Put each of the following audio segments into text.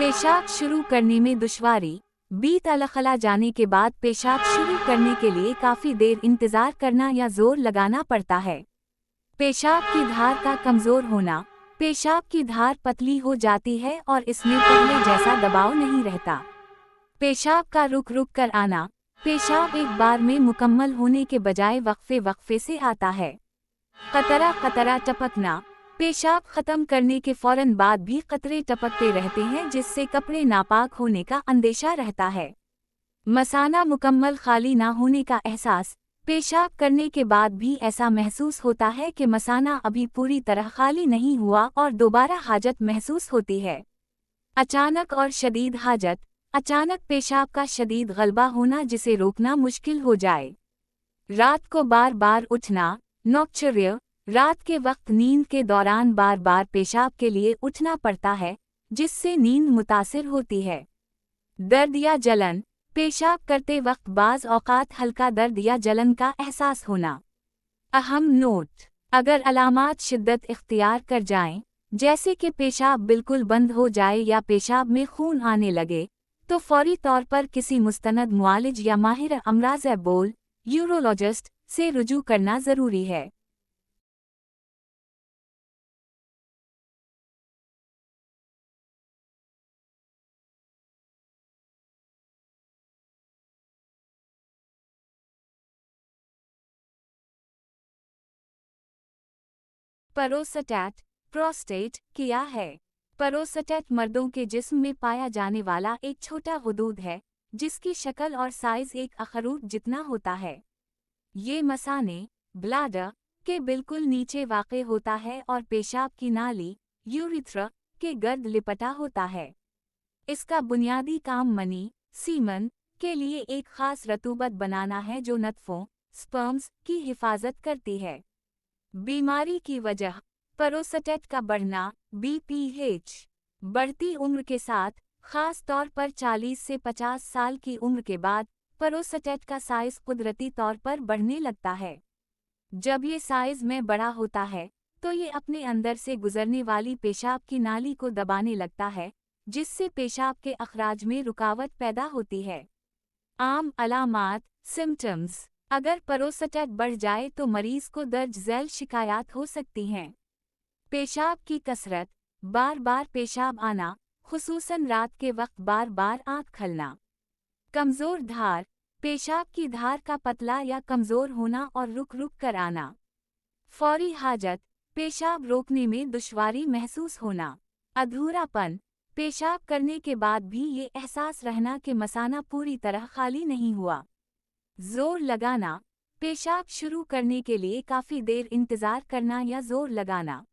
पेशाब शुरू करने में दुश्वारी। बीत अलखला जाने के बाद पेशाब शुरू करने के लिए काफ़ी देर इंतज़ार करना या ज़ोर लगाना पड़ता है। पेशाब की धार का कमज़ोर होना। पेशाब की धार पतली हो जाती है और इसमें पहले जैसा दबाव नहीं रहता। पेशाब का रुक रुक कर आना। पेशाब एक बार में मुकम्मल होने के बजाय वक्फे वक्फे से आता है। कतरा कतरा टपकना। पेशाब खत्म करने के फौरन बाद भी कतरे टपकते रहते हैं, जिससे कपड़े नापाक होने का अंदेशा रहता है। मसाना मुकम्मल खाली ना होने का एहसास। पेशाब करने के बाद भी ऐसा महसूस होता है कि मसाना अभी पूरी तरह खाली नहीं हुआ और दोबारा हाजत महसूस होती है। अचानक और शदीद हाजत। अचानक पेशाब का शदीद गलबा होना जिसे रोकना मुश्किल हो जाए। रात को बार बार उठना। नॉक्चुरिया। रात के वक्त नींद के दौरान बार बार पेशाब के लिए उठना पड़ता है, जिससे नींद मुतासिर होती है। दर्द या जलन। पेशाब करते वक्त बाज़ औक़ात हल्का दर्द या जलन का एहसास होना। अहम नोट: अगर अलामात शिद्दत इख्तियार कर जाएं, जैसे कि पेशाब बिल्कुल बंद हो जाए या पेशाब में खून आने लगे, तो फौरी तौर पर किसी मुस्तनद मुआलिज या माहिर अमराज़ बोल यूरोलॉजिस्ट से रुजू करना ज़रूरी है। प्रोस्टेट। प्रोस्टेट क्या है? प्रोस्टेट मर्दों के जिस्म में पाया जाने वाला एक छोटा गुदूद है, जिसकी शक्ल और साइज एक अखरूट जितना होता है। ये मसाने ब्लाडर के बिल्कुल नीचे वाक़े होता है और पेशाब की नाली यूरिथ्रा के गर्द लिपटा होता है। इसका बुनियादी काम मनी सीमन के लिए एक ख़ास रतूबत बनाना है जो नतफ़ों स्पर्म्स की हिफाजत करती है। बीमारी की वजह: प्रोस्टेट का बढ़ना BPH। बढ़ती उम्र के साथ, ख़ास तौर पर 40 से 50 साल की उम्र के बाद, प्रोस्टेट का साइज़ कुदरती तौर पर बढ़ने लगता है। जब ये साइज़ में बड़ा होता है, तो ये अपने अंदर से गुजरने वाली पेशाब की नाली को दबाने लगता है, जिससे पेशाब के अखराज में रुकावट पैदा होती है। आम अलामात सिम्टम्स: अगर प्रोस्टेट बढ़ जाए तो मरीज़ को दर्ज झैल शिकायत हो सकती हैं। पेशाब की कसरत। बार बार पेशाब आना, खुसूसन रात के वक्त बार बार आँख खलना। कमज़ोर धार। पेशाब की धार का पतला या कमज़ोर होना और रुक रुक कर आना। फौरी हाजत। पेशाब रोकने में दुश्वारी महसूस होना। अधूरापन। पेशाब करने के बाद भी ये एहसास रहना कि मसाना पूरी तरह खाली नहीं हुआ। ज़ोर लगाना। पेशाब शुरू करने के लिए काफ़ी देर इंतज़ार करना या ज़ोर लगाना।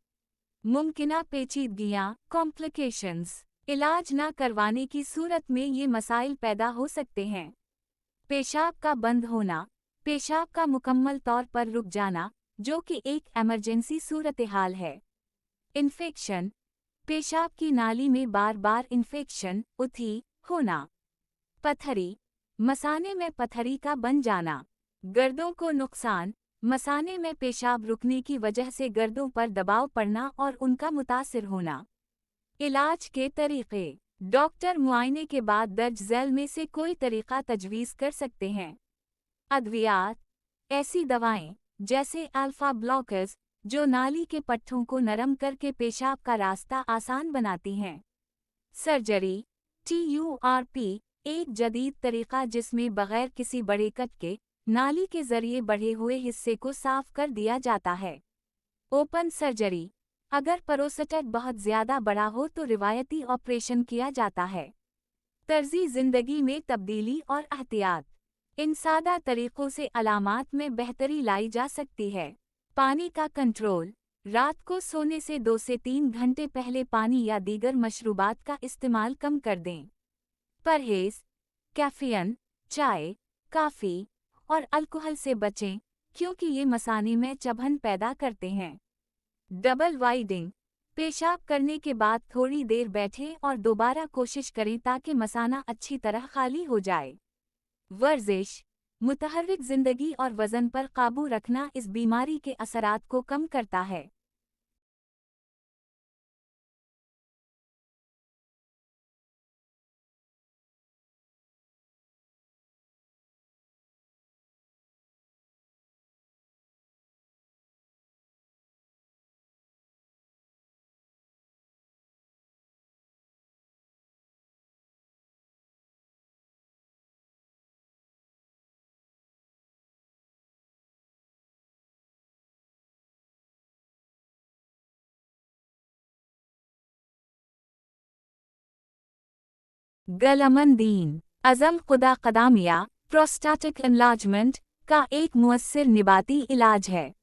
मुमकिना पेचीदगियाँ कॉम्प्लिकेशंस। इलाज न करवाने की सूरत में ये मसाइल पैदा हो सकते हैं। पेशाब का बंद होना। पेशाब का मुकम्मल तौर पर रुक जाना, जो कि एक एमरजेंसी सूरत हाल है। इन्फेक्शन। पेशाब की नाली में बार बार इन्फेक्शन उथी होना। पथरी। मसाने में पथरी का बन जाना। गर्दों को नुकसान। मसाने में पेशाब रुकने की वजह से गर्दों पर दबाव पड़ना और उनका मुतासिर होना। इलाज के तरीक़े: डॉक्टर मुआयने के बाद दर्ज झैल में से कोई तरीक़ा तजवीज़ कर सकते हैं। अद्वियात: ऐसी दवाएं जैसे अल्फ़ा ब्लॉकर्स जो नाली के पट्टों को नरम करके पेशाब का रास्ता आसान बनाती हैं। सर्जरी। TURP एक जदीद तरीक़ा जिसमें बग़ैर किसी बड़े कट के नाली के ज़रिए बढ़े हुए हिस्से को साफ़ कर दिया जाता है। Open surgery. अगर प्रोस्टेट बहुत ज़्यादा बड़ा हो तो रिवायती ऑपरेशन किया जाता है। तर्ज़ी ज़िंदगी में तब्दीली और एहतियात। इन सादा तरीक़ों से अलामात में बेहतरी लाई जा सकती है। पानी का कंट्रोल। रात को सोने से 2 से 3 घंटे पहले पानी या दीगर मशरूबात का इस्तेमाल कम कर दें। परहेज़: कैफ़ीन, चाय, कॉफ़ी और अल्कोहल से बचें, क्योंकि ये मसाने में चुभन पैदा करते हैं। डबल वाइडिंग। पेशाब करने के बाद थोड़ी देर बैठें और दोबारा कोशिश करें ताकि मसाना अच्छी तरह खाली हो जाए। वर्जिश। मुतहर्रिक ज़िंदगी और वज़न पर काबू रखना इस बीमारी के असरात को कम करता है। गलमंदीन अज़म खुदा कदामिया प्रोस्टेटिक एनलार्जमेंट का एक मुअस्सिर निबाती इलाज है।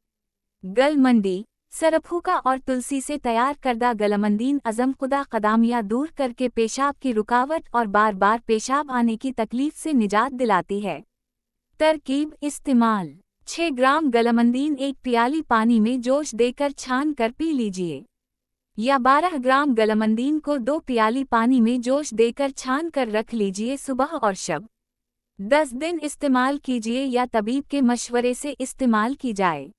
गलमंदी सरफूका और तुलसी से तैयार करदा गलमंदीन अज़म खुदा कदामिया दूर करके पेशाब की रुकावट और बार बार पेशाब आने की तकलीफ से निजात दिलाती है। तरकीब इस्तेमाल 6 ग्राम गलमंदीन एक प्याली पानी में जोश देकर छान कर पी लीजिए, या 12 ग्राम गलमंदीन को 2 प्याली पानी में जोश देकर छान कर रख लीजिए सुबह और शब। 10 दिन इस्तेमाल कीजिए या तबीब के मशवरे से इस्तेमाल की जाए।